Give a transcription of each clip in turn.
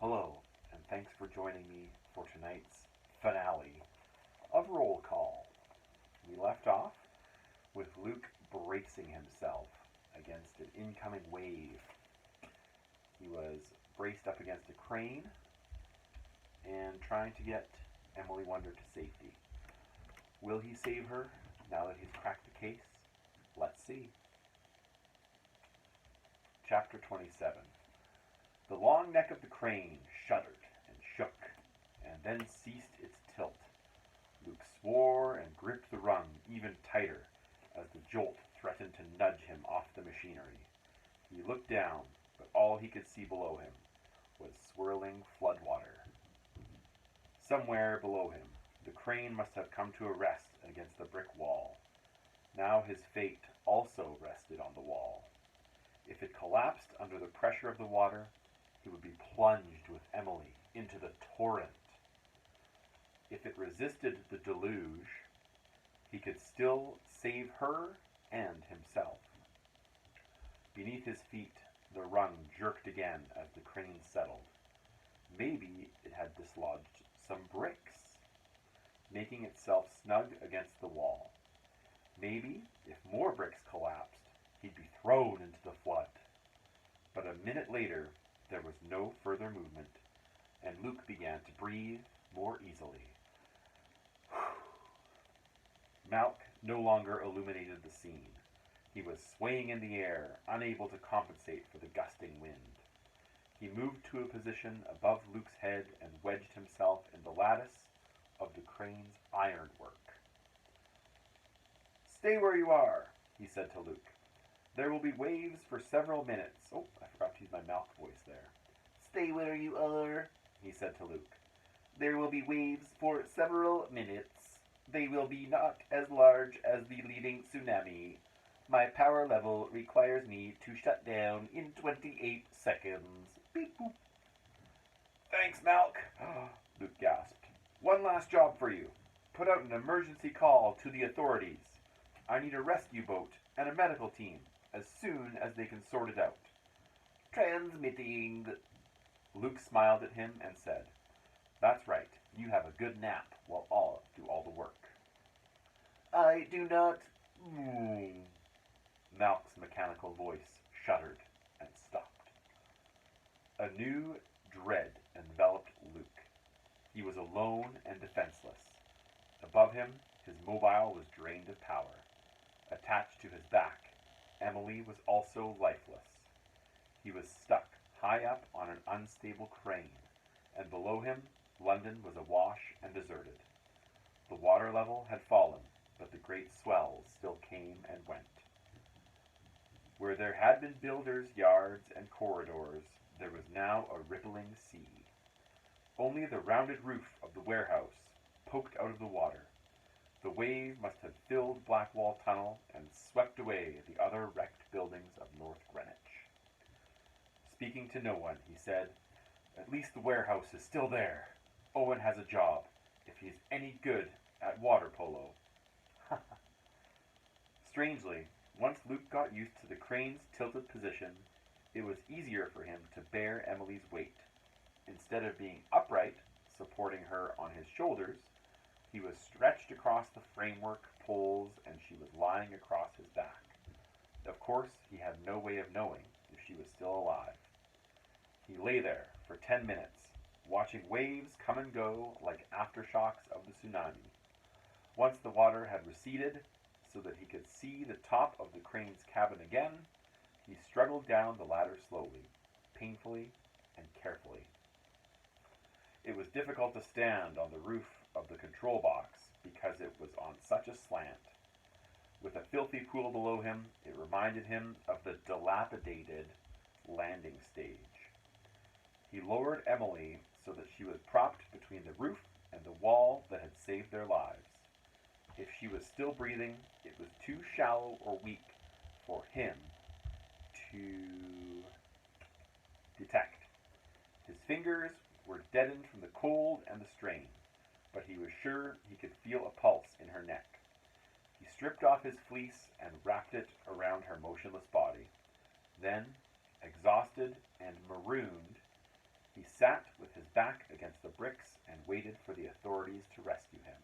Hello, and thanks for joining me for tonight's finale of Roll Call. We left off with Luke bracing himself against an incoming wave. He was braced up against a crane and trying to get Emily Wonder to safety. Will he save her now that he's cracked the case? Let's see. Chapter 27. The long neck of the crane shuddered and shook, and then ceased its tilt. Luke swore and gripped the rung even tighter as the jolt threatened to nudge him off the machinery. He looked down, but all he could see below him was swirling floodwater. Somewhere below him, the crane must have come to a rest against the brick wall. Now his fate also rested on the wall. If it collapsed under the pressure of the water, he would be plunged with Emily into the torrent. If it resisted the deluge, he could still save her and himself. Beneath his feet, the rung jerked again as the crane settled. Maybe it had dislodged some bricks, making itself snug against the wall. Maybe, if more bricks collapsed, he'd be thrown into the flood. But a minute later, there was no further movement, and Luke began to breathe more easily. Malk no longer illuminated the scene. He was swaying in the air, unable to compensate for the gusting wind. He moved to a position above Luke's head and wedged himself in the lattice of the crane's ironwork. "Stay where you are," he said to Luke. "There will be waves for several minutes." Oh, I forgot to use my Malk voice there. "Stay where you are," he said to Luke. "There will be waves for several minutes. They will be not as large as the leading tsunami. My power level requires me to shut down in 28 seconds. Beep boop. "Thanks, Malk," Luke gasped. "One last job for you. Put out an emergency call to the authorities. I need a rescue boat and a medical team as soon as they can sort it out." "Transmitting." Luke smiled at him and said, "That's right. You have a good nap while I'll do all the work." "I do not." Malk's mechanical voice shuddered and stopped. A new dread enveloped Luke. He was alone and defenseless. Above him, his mobile was drained of power. Attached to his back, Emily was also lifeless. He was stuck high up on an unstable crane, and below him, London was awash and deserted. The water level had fallen, but the great swells still came and went. Where there had been builders' yards and corridors, there was now a rippling sea. Only the rounded roof of the warehouse poked out of the water. The wave must have filled Blackwall Tunnel and swept away the other wrecked buildings of North Greenwich. Speaking to no one, he said, "At least the warehouse is still there. Owen has a job, if he's any good at water polo." Strangely, once Luke got used to the crane's tilted position, it was easier for him to bear Emily's weight. Instead of being upright, supporting her on his shoulders, he was stretched across the framework poles and she was lying across his back. Of course, he had no way of knowing if she was still alive. He lay there for 10 minutes, watching waves come and go like aftershocks of the tsunami. Once the water had receded, so that he could see the top of the crane's cabin again, he struggled down the ladder slowly, painfully, and carefully. It was difficult to stand on the roof of the control box because it was on such a slant. With a filthy pool below him, it reminded him of the dilapidated landing stage. He lowered Emily so that she was propped between the roof and the wall that had saved their lives. If she was still breathing, it was too shallow or weak for him to detect. His fingers were deadened from the cold and the strain, but he was sure he could feel a pulse in her neck. He stripped off his fleece and wrapped it around her motionless body. Then, exhausted and marooned, he sat with back against the bricks and waited for the authorities to rescue him.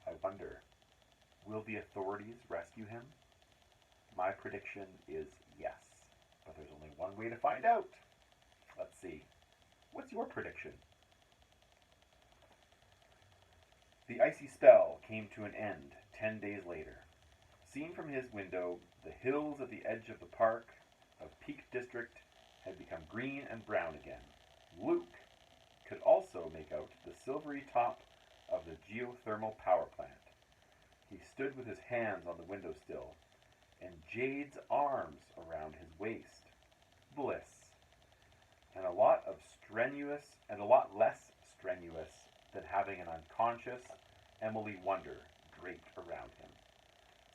I wonder, will the authorities rescue him? My prediction is yes, but there's only one way to find out. Let's see. What's your prediction? The icy spell came to an end 10 days later. Seen from his window, the hills at the edge of the park of Peak District had become green and brown again. Luke could also make out the silvery top of the geothermal power plant. He stood with his hands on the windowsill and Jade's arms around his waist. Bliss. And a lot less strenuous than having an unconscious Emily Wonder draped around him.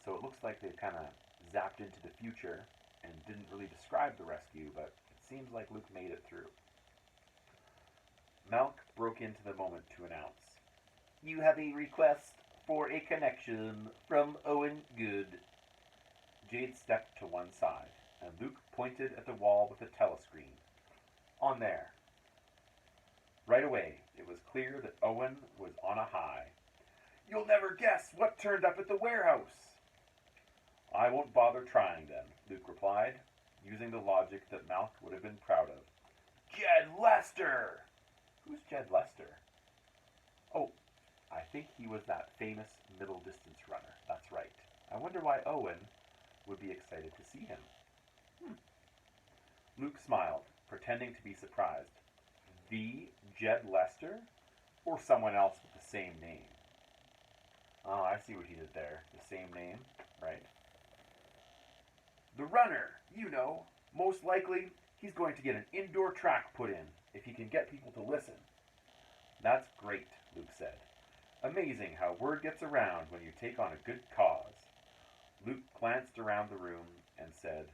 So it looks like they've kind of zapped into the future and didn't really describe the rescue, but it seems like Luke made it through. Malk broke into the moment to announce, "You have a request for a connection from Owen Good." Jade stepped to one side, and Luke pointed at the wall with a telescreen. "On there." Right away, it was clear that Owen was on a high. "You'll never guess what turned up at the warehouse." "I won't bother trying then," Luke replied, using the logic that Malk would have been proud of. "Jed Lester!" Who's Jed Lester? Oh, I think he was that famous middle distance runner. That's right. I wonder why Owen would be excited to see him. Luke smiled, pretending to be surprised. The Jed Lester? Or someone else with the same name? Oh, I see what he did there. The same name, right? "The runner, you know. Most likely, he's going to get an indoor track put in, if he can get people to listen." "That's great," Luke said. "Amazing how word gets around when you take on a good cause." Luke glanced around the room and said,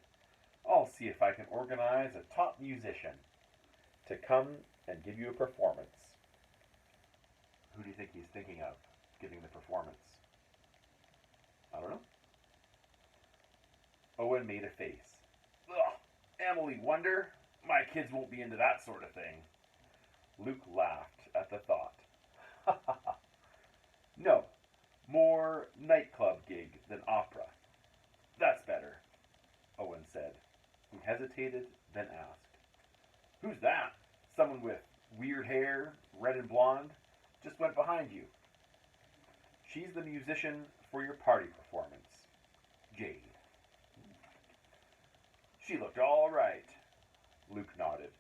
"I'll see if I can organize a top musician to come and give you a performance." Who do you think he's thinking of giving the performance? I don't know. Owen made a face. "Ugh, Emily Wonder? My kids won't be into that sort of thing." Luke laughed at the thought. "No, more nightclub gig than opera." "That's better," Owen said. He hesitated, then asked, "Who's that? Someone with weird hair, red and blonde, just went behind you." "She's the musician for your party performance, Jade." "She looked all right." Luke nodded.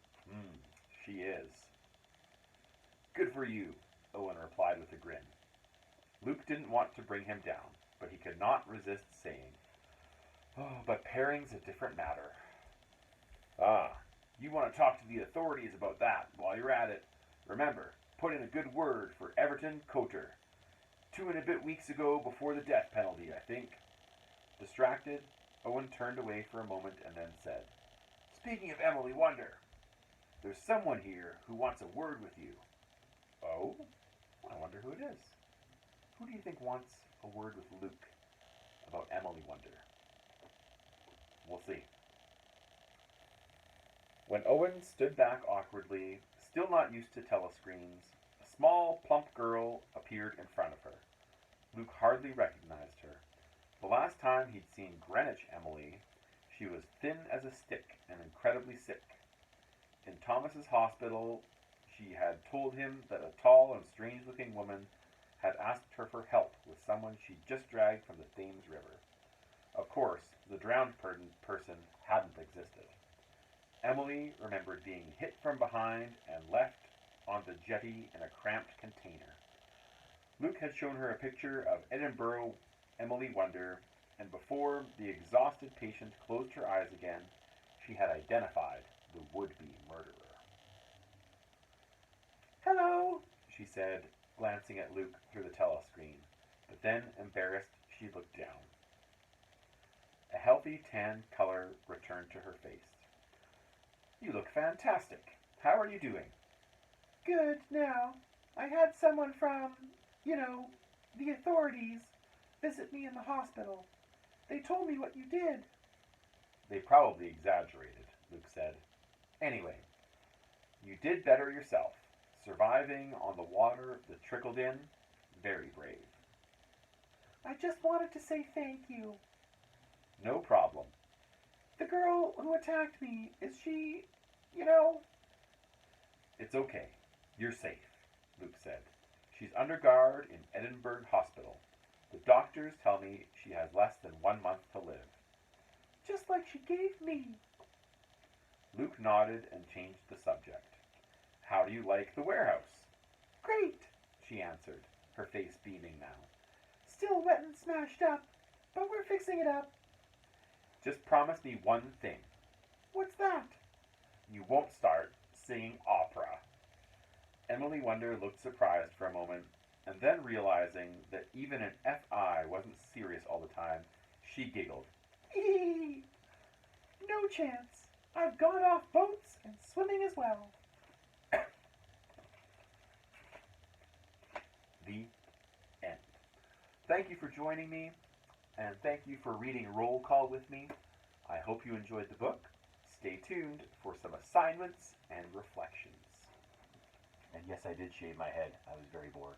She is." "Good for you," Owen replied with a grin. Luke didn't want to bring him down, but he could not resist saying, "Oh, but pairing's a different matter." "Ah, you want to talk to the authorities about that while you're at it. Remember, put in a good word for Everton Coter. 2 and a bit weeks ago before the death penalty, I think." Distracted, Owen turned away for a moment and then said, "Speaking of Emily Wonder, there's someone here who wants a word with you." "Oh? I wonder who it is." Who do you think wants a word with Luke about Emily Wonder? We'll see. When Owen stood back awkwardly, still not used to telescreens, a small, plump girl appeared in front of her. Luke hardly recognized her. The last time he'd seen Greenwich Emily, she was thin as a stick and incredibly sick. In Thomas's hospital, she had told him that a tall and strange-looking woman had asked her for help with someone she'd just dragged from the Thames River. Of course, the drowned person hadn't existed. Emily remembered being hit from behind and left on the jetty in a cramped container. Luke had shown her a picture of Edinburgh Emily Wonder, and before the exhausted patient closed her eyes again, she had identified the would-be murderer. "Hello," she said, glancing at Luke through the telescreen, but then, embarrassed, she looked down. A healthy tan color returned to her face. "You look fantastic. How are you doing?" "Good now. I had someone from, the authorities visit me in the hospital. They told me what you did." "They probably exaggerated," Luke said. "Anyway, you did better yourself. surviving on the water that trickled in, very brave. I just wanted to say thank you. No problem. The girl who attacked me, is she, you know? It's okay. You're safe, Luke said. She's under guard in Edinburgh Hospital. The doctors tell me she has less than 1 month to live. Just like she gave me. Luke nodded and changed the subject. How do you like the warehouse? Great, she answered, her face beaming now. Still wet and smashed up, but we're fixing it up. Just promise me one thing. What's that? You won't start singing opera. Emily Wonder looked surprised for a moment, and then realizing that even an FI wasn't serious all the time, she giggled. Eee! No chance. I've gone off boats and swimming as well. The end. Thank you for joining me, and thank you for reading Roll Call with me. I hope you enjoyed the book. Stay tuned for some assignments and reflections. And yes, I did shave my head. I was very bored.